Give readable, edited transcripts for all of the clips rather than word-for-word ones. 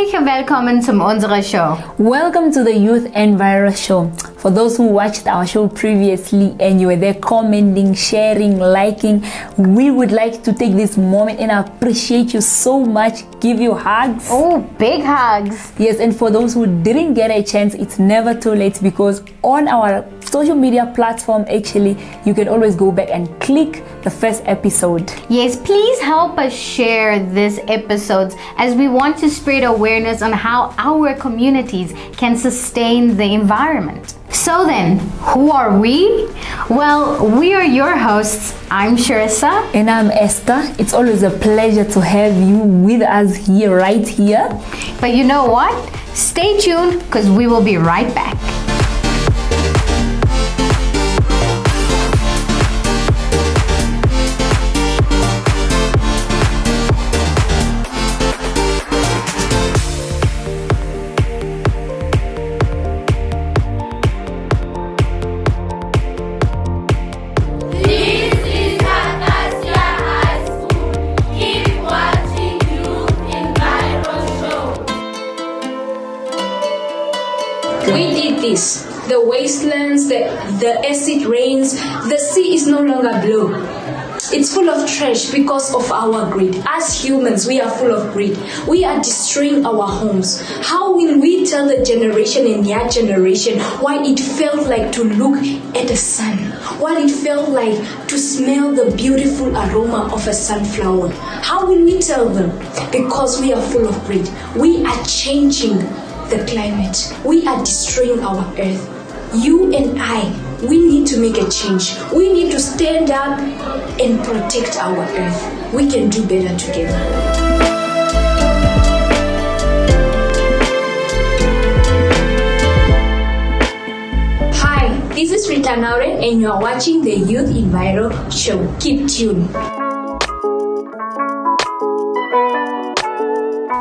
Herzlich willkommen zum unserer Show. Welcome to the Youth Enviro Show. For those who watched our show previously and you were there commenting, sharing, liking, we would like to take this moment and appreciate you so much, give you hugs. Oh, big hugs. Yes, and for those who didn't get a chance, it's never too late because on our social media platform, actually, you can always go back and click the first episode. Yes, please help us share these episodes as we want to spread awareness on how our communities can sustain the environment. So then, who are we? Well, we are your hosts. I'm Sharissa. And I'm Esther. It's always a pleasure to have you with us here, right here. But you know what? Stay tuned because we will be right back. We did this. The wastelands, the acid rains, the sea is no longer blue. It's full of trash because of our greed. As humans, we are full of greed. We are destroying our homes. How will we tell the generation and their generation what it felt like to look at the sun? What it felt like to smell the beautiful aroma of a sunflower? How will we tell them? Because we are full of greed. We are changing the climate. We are destroying our earth. You and I, we need to make a change. We need to stand up and protect our earth. We can do better together. Hi, this is Rita Naure and you are watching the Youth Enviro Show. Keep tuned.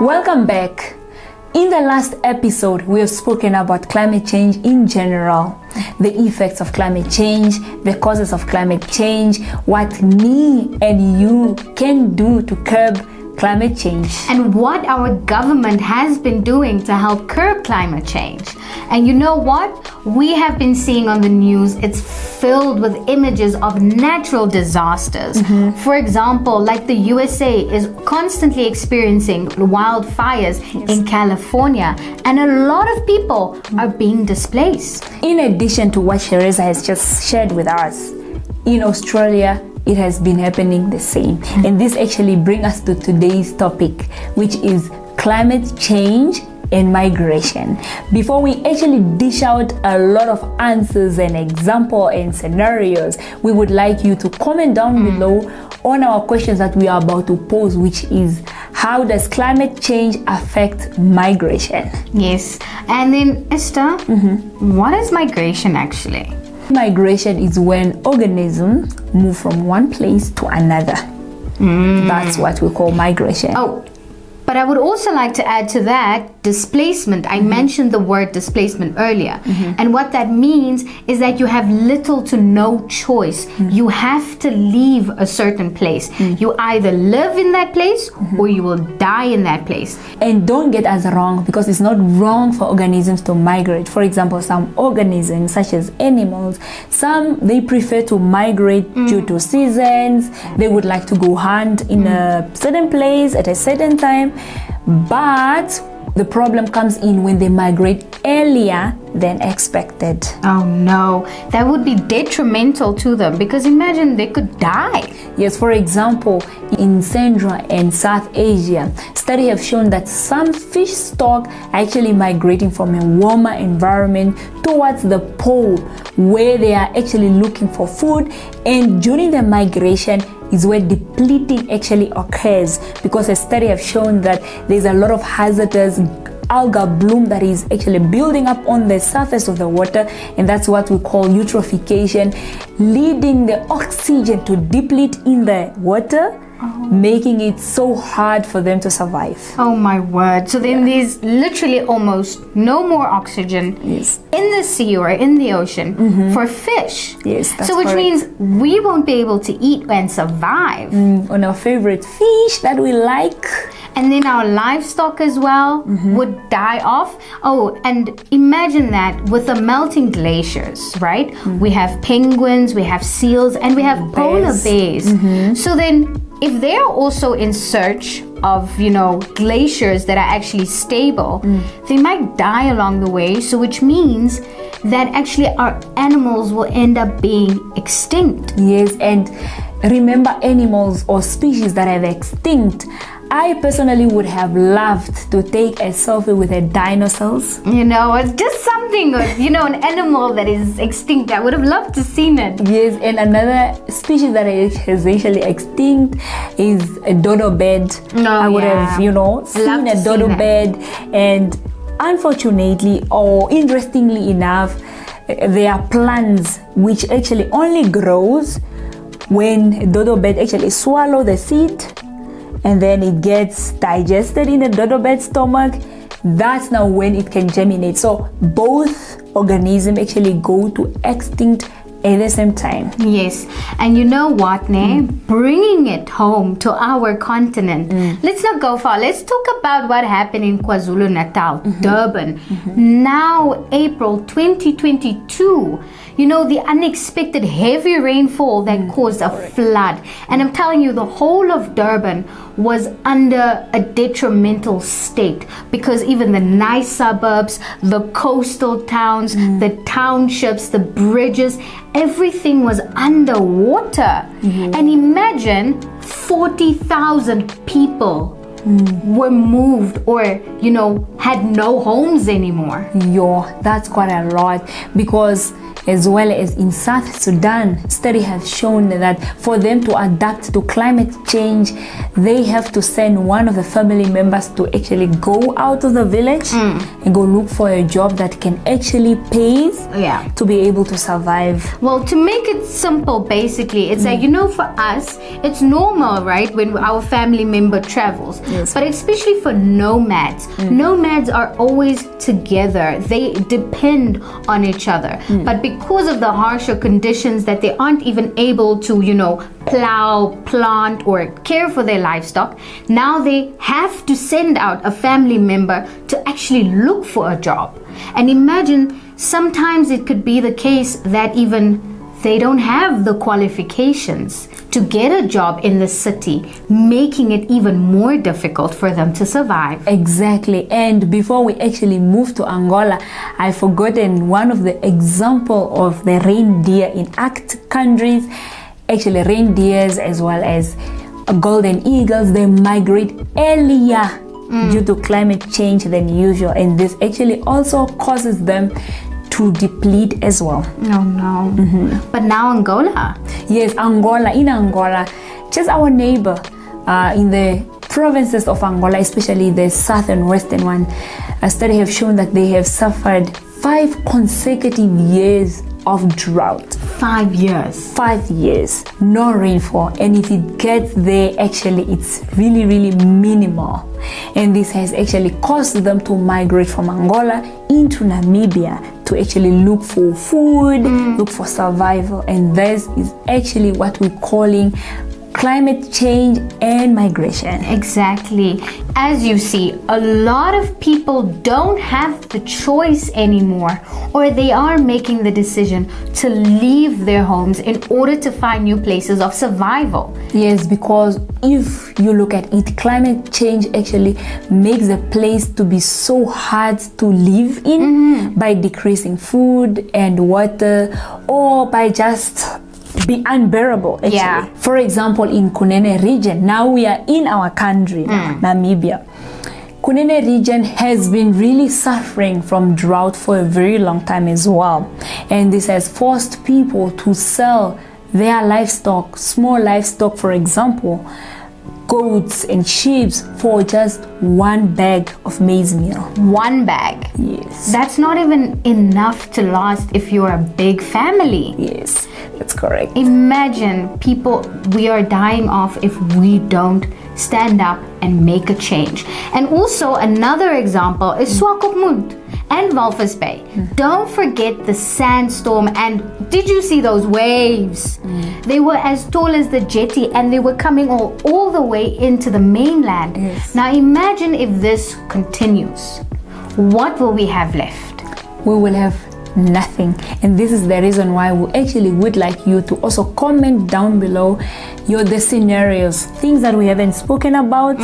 Welcome back. In the last episode, we have spoken about climate change in general, the effects of climate change, the causes of climate change, what me and you can do to curb climate change, and what our government has been doing to help curb climate change. And you know what? We have been seeing on the news, it's filled with images of natural disasters. For example, like the USA is constantly experiencing wildfires in California, and a lot of people are being displaced. In addition to what Sharissa has just shared with us, in Australia, it has been happening the same. And this actually brings us to today's topic, which is climate change and migration. Before we actually dish out a lot of answers and examples and scenarios, we would like you to comment down below on our questions that we are about to pose, which is, how does climate change affect migration? Yes. And then Esther, what is migration actually? Migration is when organisms move from one place to another. That's what we call migration. Oh, but I would also like to add to that displacement. I mentioned the word displacement earlier. And what that means is that you have little to no choice. You have to leave a certain place. You either live in that place or you will die in that place. And don't get us wrong, because it's not wrong for organisms to migrate. For example, some organisms, such as animals, some they prefer to migrate due to seasons. They would like to go hunt in a certain place at a certain time. But the problem comes in when they migrate earlier than expected. Oh no, that would be detrimental to them, because imagine they could die. Yes, for example, in Central and South Asia, studies have shown that some fish stock are actually migrating from a warmer environment towards the pole, where they are actually looking for food, and during the migration is where depleting actually occurs, because a study have shown that there's a lot of hazardous algal bloom that is actually building up on the surface of the water, and that's what we call eutrophication, leading the oxygen to deplete in the water, making it so hard for them to survive. Oh my word. So then there's literally almost no more oxygen in the sea or in the ocean for fish. Yes, that's so which correct. means we won't be able to eat and survive. On our favorite fish that we like. And then our livestock as well would die off. Oh, and imagine that with the melting glaciers, right? We have penguins, we have seals, and we have polar bears. So then if they're also in search of, glaciers that are actually stable, they might die along the way. So which means that actually our animals will end up being extinct. Yes, and remember, animals or species that have extinct, I personally would have loved to take a selfie with a dinosaurs. It's just something, an animal that is extinct. I would have loved to seen it. Yes, and another species that is actually extinct is a dodo bird. I would have, seen a dodo bird, and unfortunately or interestingly enough, there are plants which actually only grows when a dodo bird actually swallow the seed, and then it gets digested in the dodo bird's stomach. That's now when it can germinate. So both organisms actually go to extinct at the same time. Yes, and you know what, bringing it home to our continent, let's not go far. Let's talk about what happened in KwaZulu-Natal, Durban. Now, April 2022, the unexpected heavy rainfall that caused a flood. And I'm telling you, the whole of Durban was under a detrimental state because even the nice suburbs, the coastal towns, the townships, the bridges, everything was underwater. And imagine 40,000 people were moved or, had no homes anymore. That's quite a lot, because as well as in South Sudan, studies have shown that for them to adapt to climate change, they have to send one of the family members to actually go out of the village and go look for a job that can actually pay to be able to survive. Well, to make it simple, basically, it's like, for us, it's normal, right, when our family member travels. Yes. But especially for nomads, nomads are always together. They depend on each other. But because of the harsher conditions that they aren't even able to, plow, plant, or care for their livestock, now they have to send out a family member to actually look for a job. And imagine, sometimes it could be the case that even they don't have the qualifications to get a job in the city, making it even more difficult for them to survive. Exactly. And before we actually move to Angola, I've forgotten one of the example of the reindeer in Arctic countries. Actually, reindeers as well as golden eagles, they migrate earlier due to climate change than usual, and this actually also causes them to deplete as well. Oh no. But now Angola. Yes, in Angola, just our neighbor, in the provinces of Angola, especially the southern western one, a study have shown that they have suffered 5 consecutive years of drought. 5 years. 5 years, no rainfall, and if it gets there, actually it's really, really minimal. And this has actually caused them to migrate from Angola into Namibia to actually look for food, look for survival, and this is actually what we're calling climate change and migration. Exactly. As you see, a lot of people don't have the choice anymore, or they are making the decision to leave their homes in order to find new places of survival. Yes, because if you look at it, climate change actually makes a place to be so hard to live in by decreasing food and water, or by just be unbearable actually. Yeah. For example, in Kunene region, now we are in our country, Namibia. Kunene region has been really suffering from drought for a very long time as well, and this has forced people to sell their livestock, small livestock, for example, goats and sheep, for just 1 bag of maize meal. 1 bag? Yes. That's not even enough to last if you're a big family. Yes, that's correct. Imagine, people, we are dying off if we don't stand up and make a change. And also another example is Swakopmund. and Walvis Bay. Don't forget the sandstorm, and did you see those waves? They were as tall as the jetty, and they were coming all the way into the mainland. Yes. Now imagine if this continues. What will we have left? We will have nothing, and this is the reason why we actually would like you to also comment down below the scenarios, things that we haven't spoken about,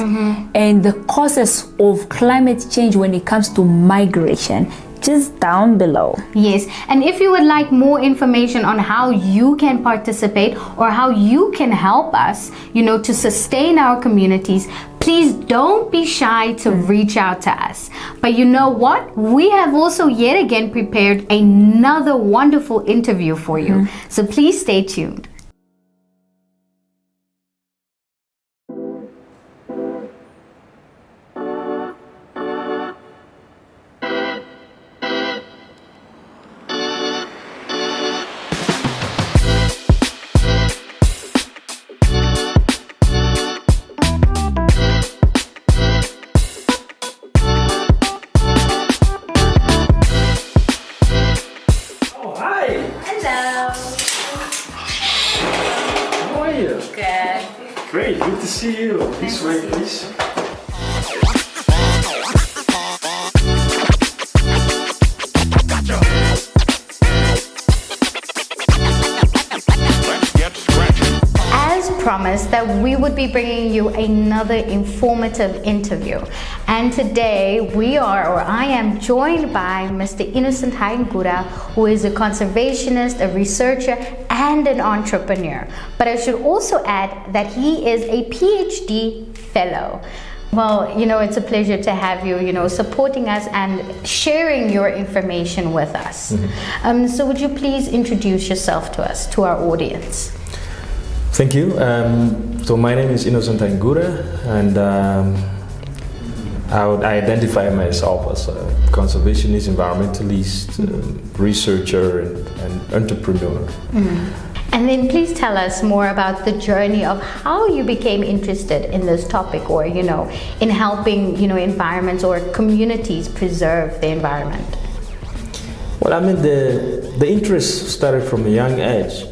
and the causes of climate change when it comes to migration, just down below. Yes, and if you would like more information on how you can participate or how you can help us, to sustain our communities, please don't be shy to reach out to us. But you know what? We have also yet again prepared another wonderful interview for you. So please stay tuned. Great, good to see you. This way, please. As promised, that we would be bringing you another informative interview. And today I am joined by Mr. Innocent Haingura, who is a conservationist, a researcher, and an entrepreneur. But I should also add that he is a PhD fellow. Well, it's a pleasure to have you, supporting us and sharing your information with us. So would you please introduce yourself to us, to our audience? Thank you. So my name is Innocent Haingura, and I identify myself as a conservationist, environmentalist, researcher, and entrepreneur. And then please tell us more about the journey of how you became interested in this topic, or in helping environments or communities preserve the environment. Well, I mean, the interest started from a young age.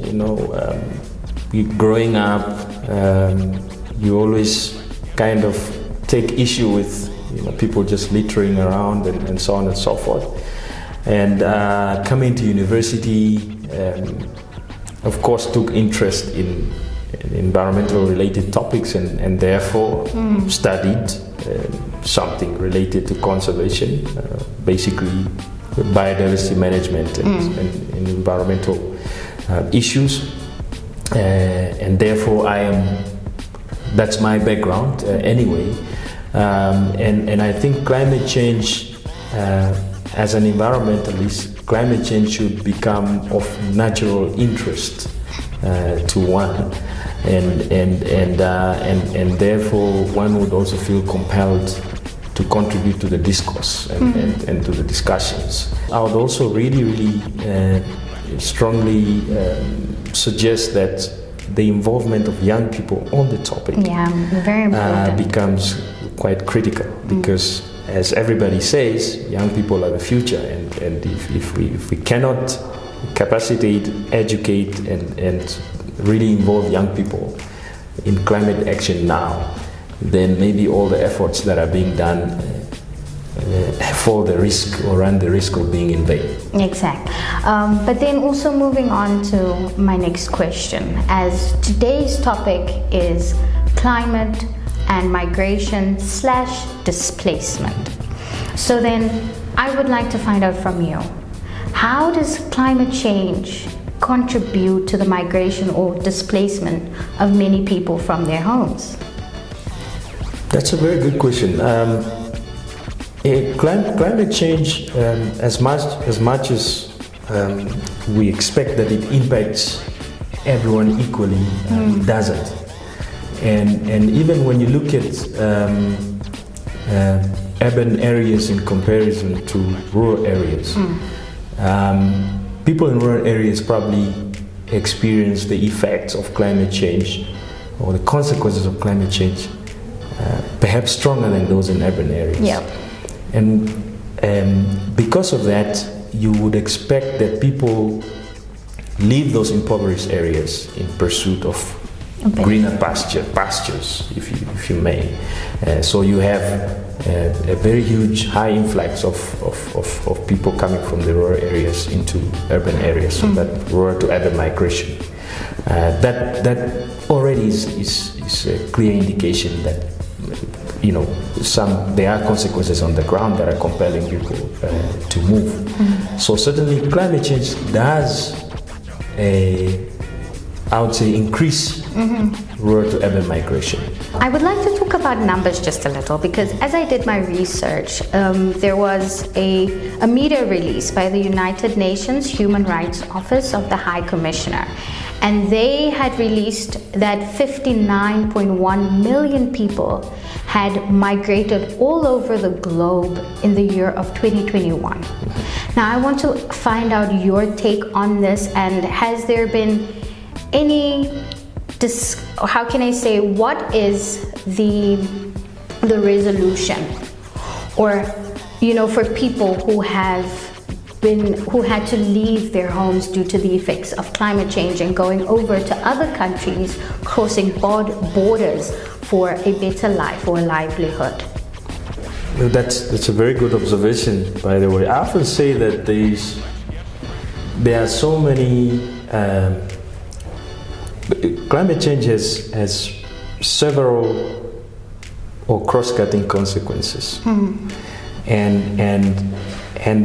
Growing up, you always kind of take issue with people just littering around and so on and so forth. And coming to university, of course, took interest in environmental related topics, and therefore studied something related to conservation, basically biodiversity management and environmental issues. And therefore that's my background anyway. And I think climate change, as an environmentalist, climate change should become of natural interest to one, and therefore one would also feel compelled to contribute to the discourse and to the discussions. I would also really strongly suggest that the involvement of young people on the topic very important. becomes quite critical, because as everybody says, young people are the future, and if we cannot capacitate, educate, and really involve young people in climate action now, then maybe all the efforts that are being done fall the risk or run the risk of being in vain. Exactly. But then also moving on to my next question, as today's topic is climate and migration / displacement. So then I would like to find out from you, how does climate change contribute to the migration or displacement of many people from their homes? That's a very good question. Climate change, as much as we expect that it impacts everyone equally, it doesn't. And even when you look at urban areas in comparison to rural areas, people in rural areas probably experience the effects of climate change or the consequences of climate change perhaps stronger than those in urban areas. Yeah. And because of that, you would expect that people leave those impoverished areas in pursuit of greener pastures, if you may. So you have a very huge high influx of people coming from the rural areas into urban areas, so that rural to urban migration. That already is a clear indication that there are consequences on the ground that are compelling people to move. So certainly climate change does I would say increase rural to urban migration. I would like to talk about numbers just a little, because as I did my research, there was a media release by the United Nations Human Rights Office of the High Commissioner, and they had released that 59.1 million people had migrated all over the globe in the year of 2021. Now I want to find out your take on this, and has there been any, how can I say, what is the resolution, or for people who had to leave their homes due to the effects of climate change and going over to other countries, crossing borders for a better life or livelihood? That's a very good observation, by the way. I often say that there are so many climate change has several or cross-cutting consequences, and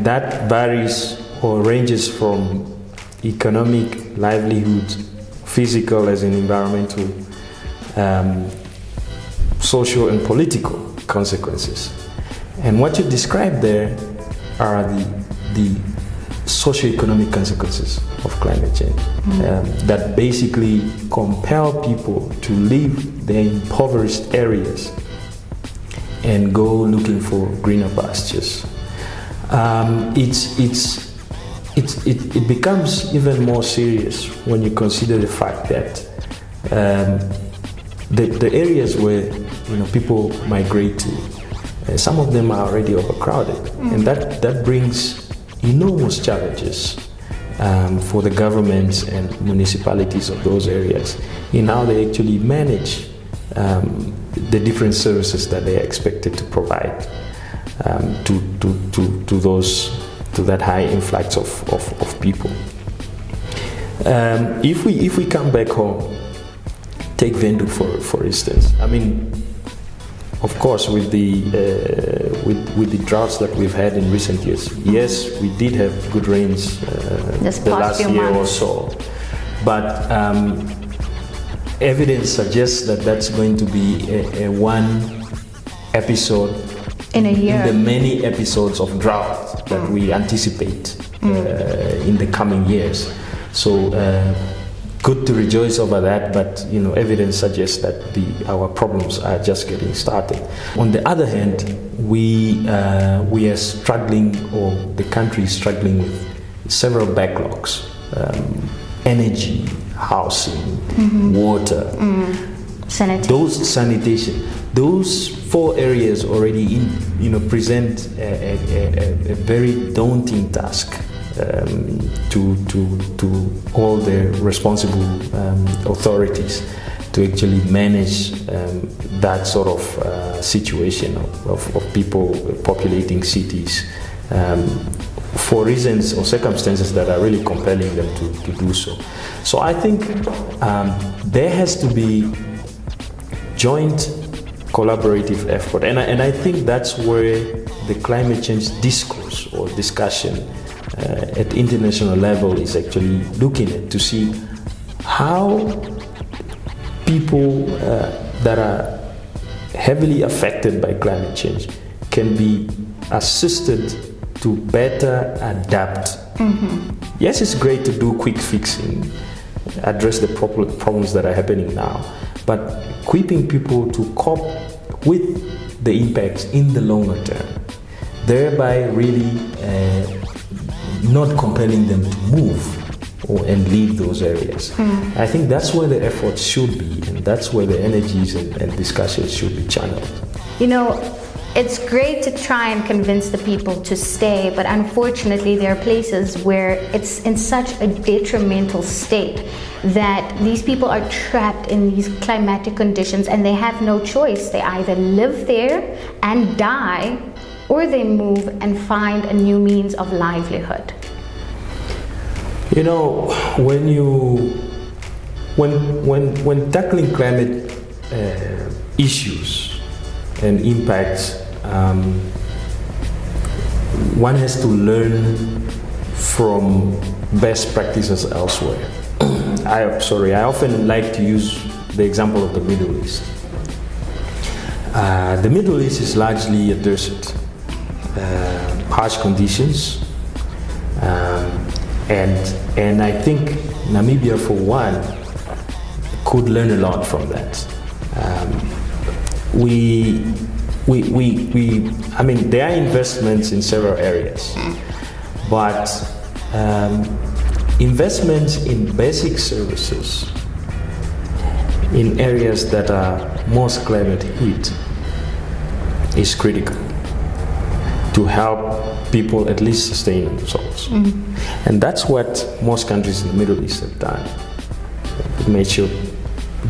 that varies or ranges from economic, livelihood, physical as in environmental, social and political consequences. And what you described there are the socio-economic consequences of climate change that basically compel people to leave their impoverished areas and go looking for greener pastures. It becomes even more serious when you consider the fact that the areas where people migrate to, some of them are already overcrowded, and that brings enormous challenges for the governments and municipalities of those areas in how they actually manage the different services that they are expected to provide to that high influx of people. If we come back home, take Vendu for instance. I mean, of course, with the droughts that we've had in recent years, yes, we did have good rains the last year or so, but evidence suggests that that's going to be a one episode in a year, in the many episodes of drought that we anticipate in the coming years. So good to rejoice over that, but evidence suggests that our problems are just getting started. On the other hand, we are struggling, or the country is struggling with several backlogs: energy, housing, water, sanitation. Those four areas already present a very daunting task to all the responsible authorities to actually manage that sort of situation of people populating cities for reasons or circumstances that are really compelling them to do so. So I think there has to be joint collaborative effort, and I think that's where the climate change discourse or discussion at international level is actually looking at, to see how people that are heavily affected by climate change can be assisted to better adapt. Yes, it's great to do quick fixing, address the problems that are happening now, but equipping people to cope with the impacts in the longer term, thereby really not compelling them to move and leave those areas. I think that's where the efforts should be, and that's where the energies and discussions should be channeled. it's great to try and convince the people to stay, but unfortunately there are places where it's in such a detrimental state that these people are trapped in these climatic conditions and they have no choice. They either live there and die, or they move and find a new means of livelihood. You know, when tackling climate issues and impacts, one has to learn from best practices elsewhere. I often like to use the example of the Middle East. The Middle East is largely a desert, harsh conditions, and I think Namibia, for one, could learn a lot from that. I mean, there are investments in several areas, but investments in basic services in areas that are most climate hit is critical to help people at least sustain themselves. And that's what most countries in the Middle East have done. It made sure,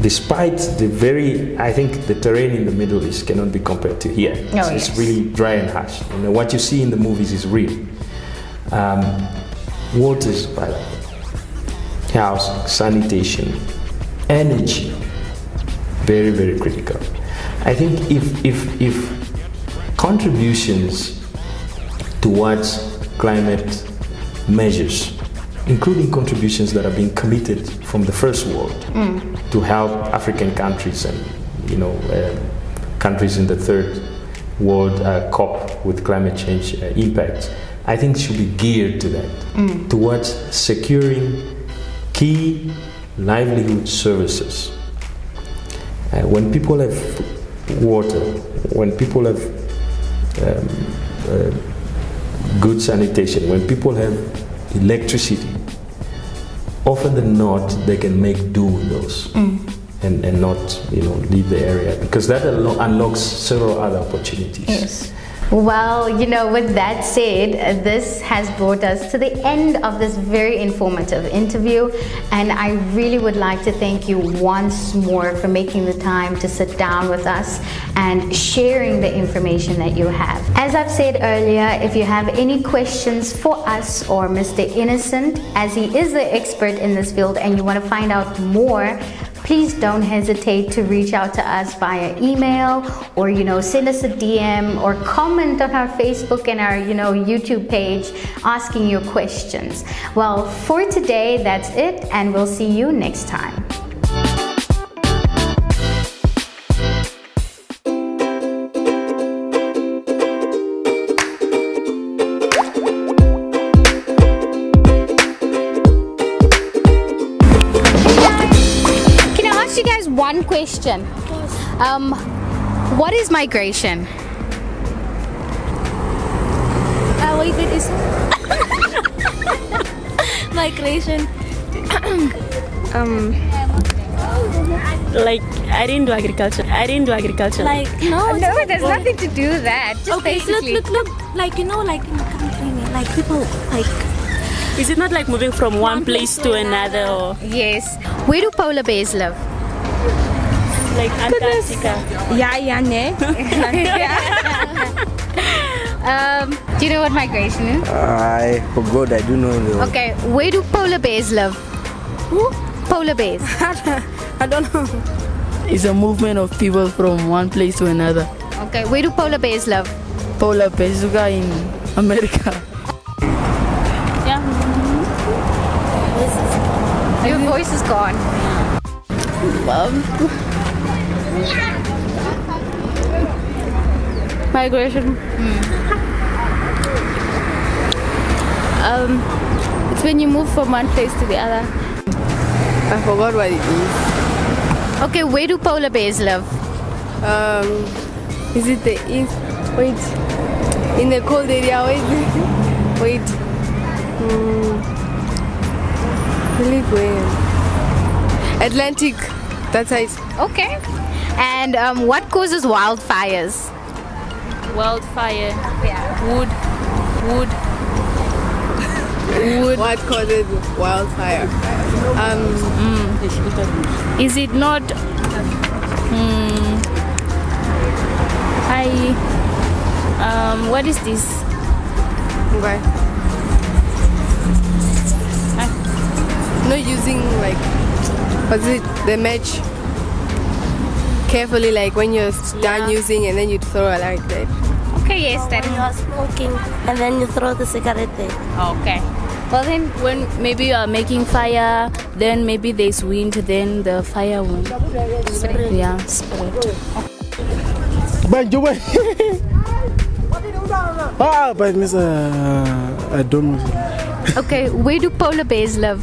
despite I think the terrain in the Middle East cannot be compared to here. It's really dry and harsh. You know, what you see in the movies is real. Water supply, housing, sanitation, energy, very, very critical. I think if contributions towards climate measures, including contributions that are being committed from the first world to help African countries and countries in the third world cope with climate change impacts, I think should be geared to that, towards securing key livelihood services. When people have water, when people have good sanitation, when people have electricity, often than not they can make do with those and not leave the area, because that unlocks several other opportunities. Yes. Well, with that said, this has brought us to the end of this very informative interview, and I really would like to thank you once more for making the time to sit down with us and sharing the information that you have. As I've said earlier, if you have any questions for us or Mr. Innocent, as he is the expert in this field, and you want to find out more, please don't hesitate to reach out to us via email, or send us a DM or comment on our Facebook and our YouTube page asking your questions. Well, for today, that's it, and we'll see you next time. One question. What is migration? Wait, it is migration. Like, I didn't do agriculture. Like, no, there's nothing to do with that. Just okay, basically. look. Like, like in the country, like people, like. Is it not like moving from one place to another? Or Yes. Where do polar bears live? like Antarctica? Do you know what migration is? I forgot, I do know. Okay, where do polar bears live? Who? Polar bears. I don't know. It's a movement of people from one place to another. Okay, where do polar bears live? Polar bears in America. Yeah. Your voice is gone. Migration. It's when you move from one place to the other. I forgot what it is. Okay, where do polar bears live? Is it the east? Wait. In the cold area, wait. Really where? Atlantic. That's it. Okay. And what causes wildfires? Wildfire. Yeah. Wood. What causes wildfire? Is it not? What is this? Okay. Not using like, what's it? The match carefully, like when you're done using, and then you throw it like that. Okay, yes, that When you are smoking and then you throw the cigarette there. okay. Well then, When maybe you are making fire, then maybe there's wind, then the fire will spread. Yeah, spread. But Miss, I don't know. okay, where do polar bears live?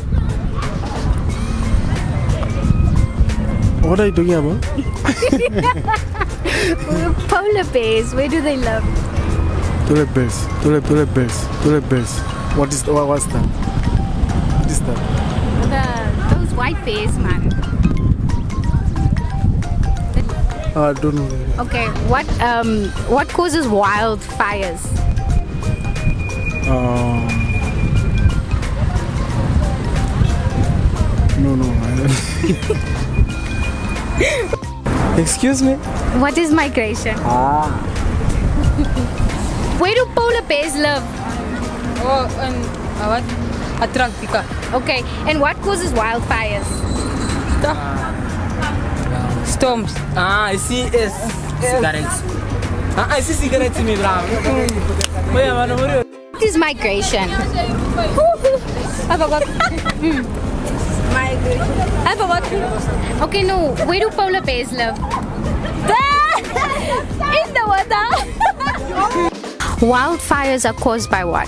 What are you talking about? Polar bears, where do they live? Toilet bears. What's that? What is that? Those white bears, man. I don't know. Okay, what causes wildfires? No, I don't. Excuse me? What is migration? Where do polar bears live? What? Atlantica. Okay, and what causes wildfires? Storms. I see cigarettes. I see cigarettes in me, bravo. What is migration? I forgot. I forgot. Okay, no, where do polar bears live? In the water. Wildfires are caused by what?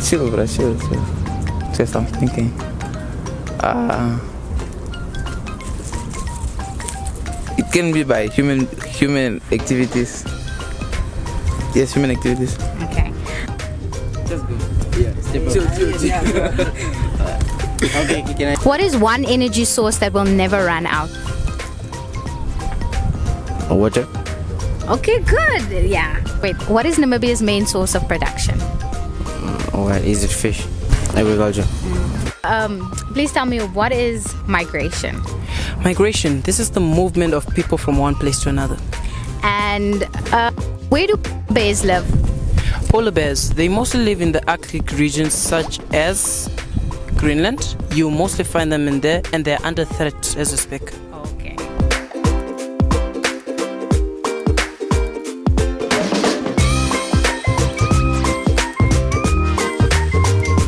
Chill, bro, chill. Just I'm thinking. It can be by human activities. Yes, human activities. Okay. Just go. Yeah, chill. Okay, can I? What is one energy source that will never run out? Water. Okay, good. Yeah. Wait, what is Namibia's main source of production? What is it? Fish. Agriculture. Please tell me, what is migration? Migration. This is the movement of people from one place to another. And where do bears live? Polar bears, they mostly live in the Arctic regions such as Greenland. You mostly find them in there, and they're under threat as we speak. Okay.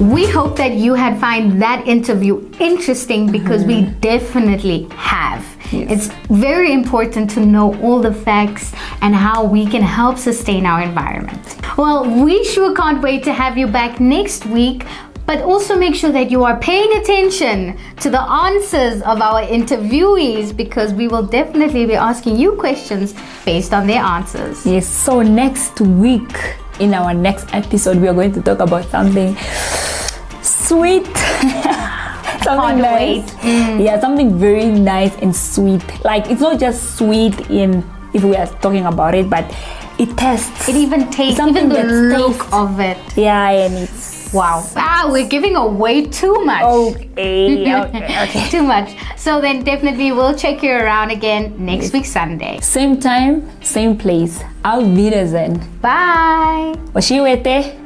We hope that you had find that interview interesting, because we definitely have. Yes. It's very important to know all the facts and how we can help sustain our environment. Well, we sure can't wait to have you back next week, but also make sure that you are paying attention to the answers of our interviewees, because we will definitely be asking you questions based on their answers. Yes, so next week, in our next episode, we are going to talk about something sweet. Something nice. Yeah, something very nice and sweet. Like, it's not just sweet in if we are talking about it, but it tastes. It even tastes, Something even the that look tastes. of it. Yeah, and it's Wow. We're giving away too much. okay. Too much. So then definitely we'll check you around again next week Sunday. Same time, same place. Auf Wiedersehen. Bye. Washiwete.